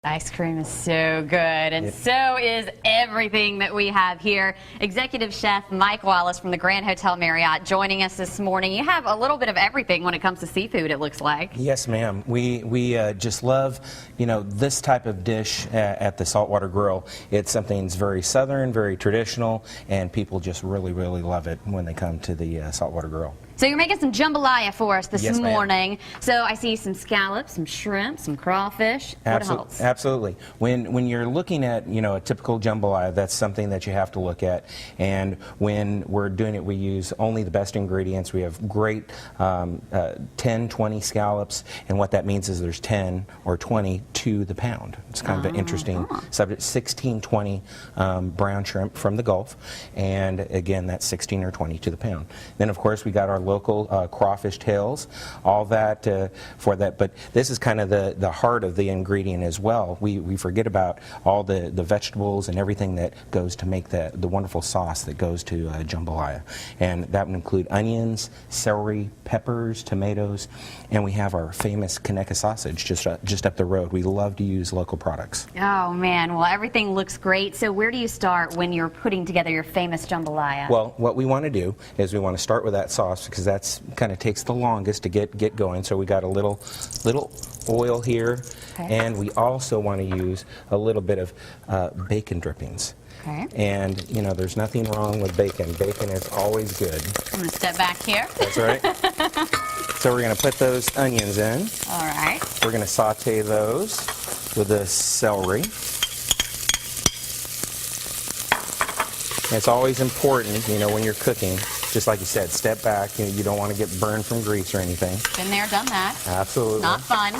Ice cream is so good, and so is everything that we have here. Executive Chef Mike Wallace from the Grand Hotel Marriott joining us this morning. You have a little bit of everything when it comes to seafood, it looks like. Yes, ma'am. We just love, this type of dish at the Saltwater Grill. It's something that's very southern, very traditional, and people just really, really love it when they come to the Saltwater Grill. So you're making some jambalaya for us this morning. So I see some scallops, some shrimp, some crawfish. What else? Absolutely. When you're looking at a typical jambalaya, that's something that you have to look at. And when we're doing it, we use only the best ingredients. We have great 10, 20 scallops, and what that means is there's 10 or 20 to the pound. It's kind of an interesting subject. 16, 20 brown shrimp from the Gulf, and again that's 16 or 20 to the pound. Then of course we got our local crawfish tails, all that for that. But this is kind of the heart of the ingredient as well. We forget about all the vegetables and everything that goes to make the wonderful sauce that goes to jambalaya. And that would include onions, celery, peppers, tomatoes, and we have our famous Conecuh sausage just up the road. We love to use local products. Oh man, well everything looks great. So where do you start when you're putting together your famous jambalaya? Well, what we want to do is we want to start with that sauce, because that's kind of takes the longest to get going. So we got a little oil here, and we also want to use a little bit of bacon drippings. Okay. And there's nothing wrong with bacon. Bacon is always good. I'm going to step back here. That's right. So we're going to put those onions in. All right. We're going to saute those with the celery. It's always important, when you're cooking, just like you said, step back. You don't want to get burned from grease or anything. Been there, done that. Absolutely. Not fun.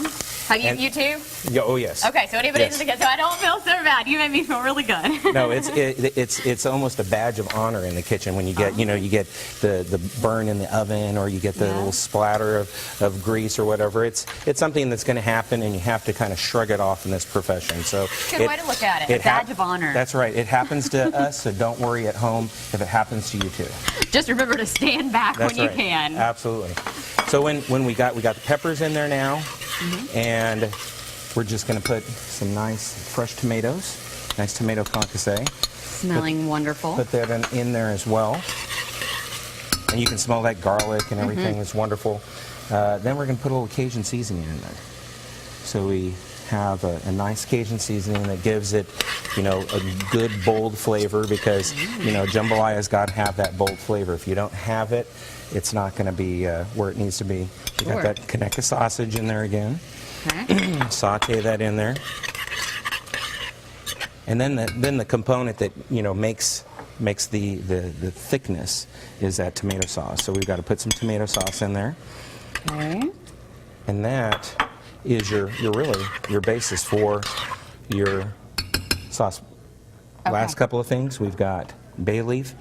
Have you too? Yeah, oh yes. Okay, so anybody so I don't feel so bad. You made me feel really good. No, it's almost a badge of honor in the kitchen when you get you get the burn in the oven, or you get the little splatter of grease or whatever. It's something that's going to happen, and you have to kind of shrug it off in this profession. So good way to look at it. A badge of honor. That's right. It happens to us, so don't worry at home if it happens to you too. Just remember to stand back when you can. Absolutely. So when we got the peppers in there now, and we're just going to put some nice fresh tomatoes, nice tomato concasse. Smelling wonderful. Put that in there as well. And you can smell that garlic and everything. It's wonderful. Then we're going to put a little Cajun seasoning in there. So we have a nice Cajun seasoning that gives it, a good bold flavor, because, jambalaya's got to have that bold flavor. If you don't have it, it's not going to be where it needs to be. We got that Conecuh sausage in there again. Okay. Saute that in there. And then the component that makes the thickness is that tomato sauce. So we've got to put some tomato sauce in there. Okay. And that is your basis for your sauce. Okay. Last couple of things, we've got bay leaf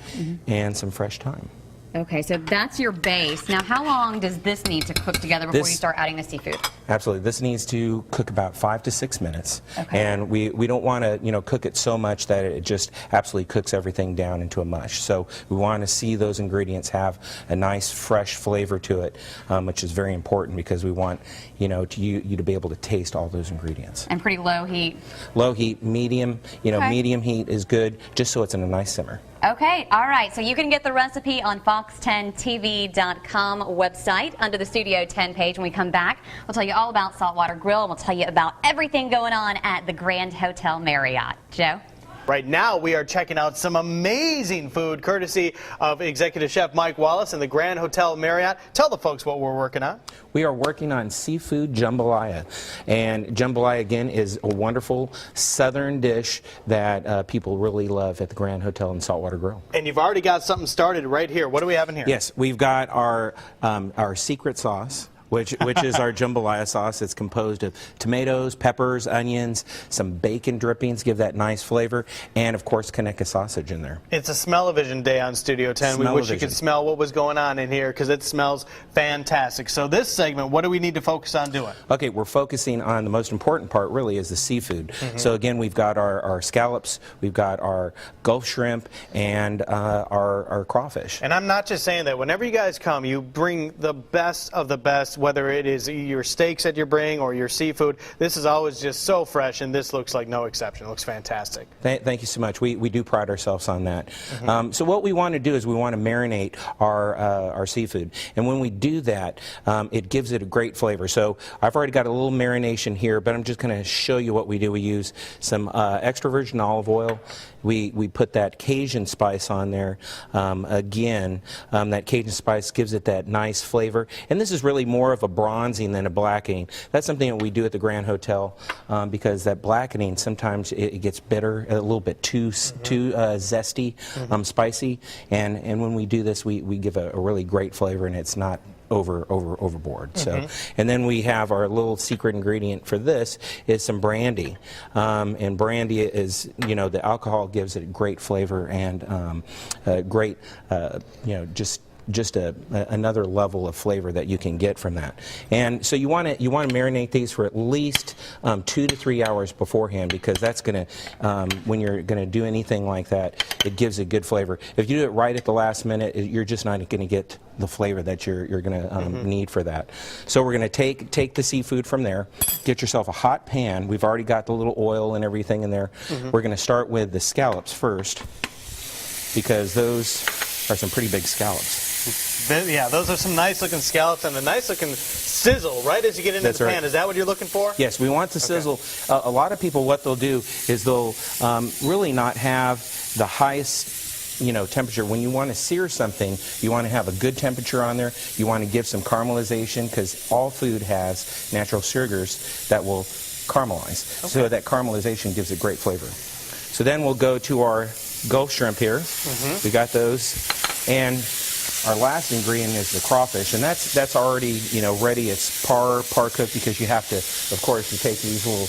and some fresh thyme. Okay, so that's your base. Now, how long does this need to cook together before you start adding the seafood? Absolutely. This needs to cook about 5 to 6 minutes. Okay. And we don't want to, cook it so much that it just absolutely cooks everything down into a mush. So we want to see those ingredients have a nice, fresh flavor to it, which is very important, because we want, you to be able to taste all those ingredients. And pretty low heat? Low heat, medium, medium heat is good, just so it's in a nice simmer. Okay, all right. So you can get the recipe on fox10tv.com website under the Studio 10 page. When we come back, we'll tell you all about Saltwater Grill, and we'll tell you about everything going on at the Grand Hotel Marriott. Joe? Right now, we are checking out some amazing food, courtesy of Executive Chef Mike Wallace and the Grand Hotel Marriott. Tell the folks what we're working on. We are working on seafood jambalaya. And jambalaya, again, is a wonderful southern dish that people really love at the Grand Hotel and Saltwater Grill. And you've already got something started right here. What do we have in here? Yes, we've got our secret sauce. which is our jambalaya sauce. It's composed of tomatoes, peppers, onions, some bacon drippings, give that nice flavor, and of course Conecuh sausage in there. It's a smell-o-vision day on Studio 10. We wish you could smell what was going on in here because it smells fantastic. So this segment, what do we need to focus on doing? Okay, we're focusing on the most important part really is the seafood. So again, we've got our scallops, we've got our Gulf shrimp, and our crawfish. And I'm not just saying that. Whenever you guys come, you bring the best of the best. chefs, whether it is your steaks that you bring or your seafood. This is always just so fresh, and this looks like no exception. It looks fantastic. Thank you so much. We do pride ourselves on that. So what we want to do is we want to marinate our seafood, and when we do that, it gives it a great flavor. So I've already got a little marination here, but I'm just going to show you what we do. We use some extra virgin olive oil. We put that Cajun spice on there. Again, that Cajun spice gives it that nice flavor, and this is really more of a bronzing than a blackening. That's something that we do at the Grand Hotel because that blackening sometimes it gets bitter, a little bit too zesty, spicy, and when we do this, we give a really great flavor, and it's not overboard. So, and then we have our little secret ingredient for this is some brandy, and brandy is, the alcohol gives it a great flavor and great, just another level of flavor that you can get from that. And so you want to marinate these for at least 2 to 3 hours beforehand, because that's going to, when you're going to do anything like that, it gives a good flavor. If you do it right at the last minute, you're just not going to get the flavor that you're going to need for that. So we're going to take the seafood from there, get yourself a hot pan. We've already got the little oil and everything in there. We're going to start with the scallops first, because those are some pretty big scallops. Yeah, those are some nice looking scallops and a nice looking sizzle right as you get into the pan. Is that what you're looking for? Yes, we want the sizzle. A lot of people, what they'll do is they'll really not have the highest temperature. When you want to sear something, you want to have a good temperature on there. You want to give some caramelization, because all food has natural sugars that will caramelize. So that caramelization gives a great flavor. So then we'll go to our Gulf shrimp here. We got those, and our last ingredient is the crawfish, and that's already ready. It's par cooked, because you have to, of course, you take these little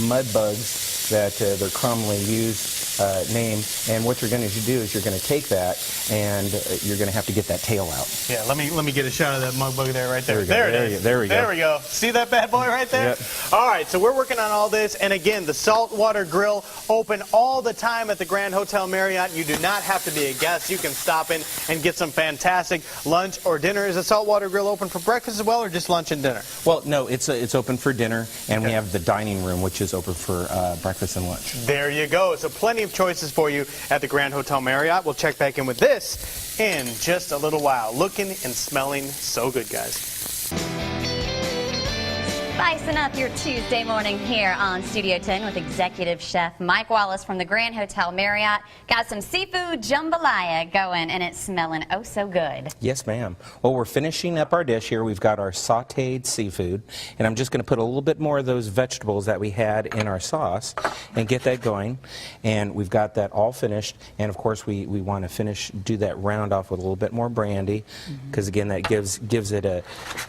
mud bugs that they're commonly used name, and what you're going to do is you're going to take that and you're going to have to get that tail out. Yeah, let me get a shot of that mud bug there, right there. There we go. There we go. See that bad boy right there? Yep. All right, so we're working on all this, and again, the Saltwater Grill open all the time at the Grand Hotel Marriott. You do not have to be a guest. You can stop in and get some fantastic lunch or dinner. Is the Saltwater Grill open for breakfast as well, or just lunch and dinner? Well, no, it's open for dinner, and we have the dining room, which is open for breakfast and lunch. There you go. So plenty of choices for you at the Grand Hotel Marriott. We'll check back in with this in just a little while. Looking and smelling so good, guys. Spicing up your Tuesday morning here on Studio 10 with Executive Chef Mike Wallace from the Grand Hotel Marriott. Got some seafood jambalaya going, and it's smelling oh so good. Yes, ma'am. Well, we're finishing up our dish here. We've got our sautéed seafood, and I'm just going to put a little bit more of those vegetables that we had in our sauce and get that going. And we've got that all finished, and of course we want to do that round off with a little bit more brandy, because again, that gives it a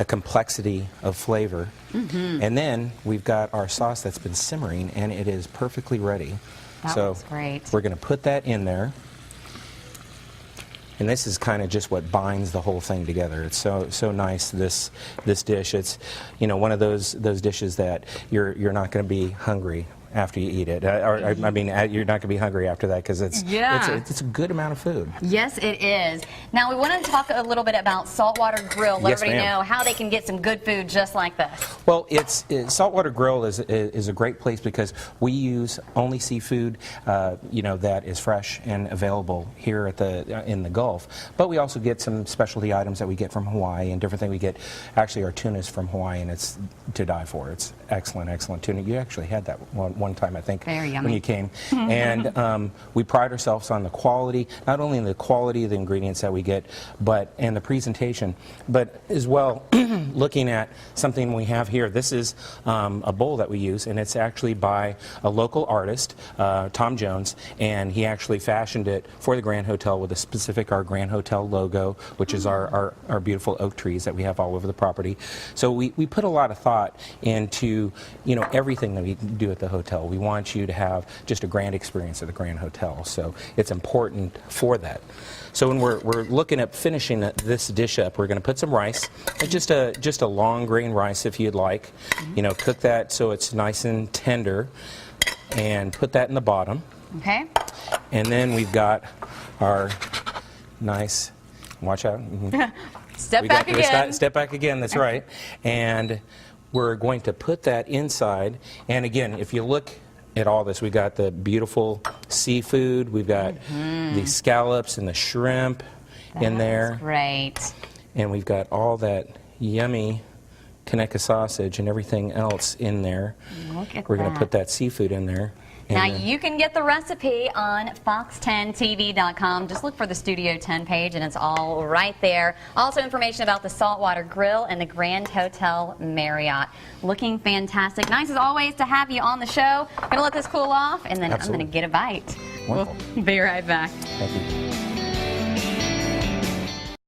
complexity of flavor. And then we've got our sauce that's been simmering, and it is perfectly ready. That looks great. We're going to put that in there. And this is kind of just what binds the whole thing together. It's so nice, this dish. It's one of those dishes that you're not going to be hungry after you eat it. I mean, you're not going to be hungry after that, because it's a good amount of food. Yes, it is. Now, we want to talk a little bit about Saltwater Grill. Let everybody know how they can get some good food just like this. Well, Saltwater Grill is a great place, because we use only seafood, that is fresh and available here in the Gulf. But we also get some specialty items that we get from Hawaii and different things. We get actually our tuna's from Hawaii, and it's to die for. It's excellent tuna. You actually had that one time, I think, very yummy, when you came. And we pride ourselves on the quality, not only in the quality of the ingredients that we get, and the presentation, but as well looking at something we have here. This is a bowl that we use, and it's actually by a local artist, Tom Jones, and he actually fashioned it for the Grand Hotel with our Grand Hotel logo, which is our beautiful oak trees that we have all over the property. So we put a lot of thought into everything that we do at the hotel. We want you to have just a grand experience at the Grand Hotel, so it's important for that. So when we're looking at finishing this dish up, we're going to put some rice, just a long grain rice if you'd like. Cook that so it's nice and tender, and put that in the bottom. Okay. And then we've got our nice, watch out. Step back again. Step back again, that's right. And we're going to put that inside. And again, if you look at all this, we got the beautiful seafood, we've got the scallops and the shrimp in there. That's great. And we've got all that yummy Conecuh sausage and everything else in there. Look at We're going to put that seafood in there. Now, you can get the recipe on fox10tv.com. Just look for the Studio 10 page, and it's all right there. Also, information about the Saltwater Grill and the Grand Hotel Marriott. Looking fantastic. Nice, as always, to have you on the show. Going to let this cool off, and then I'm going to get a bite. Wonderful. We'll be right back. Thank you.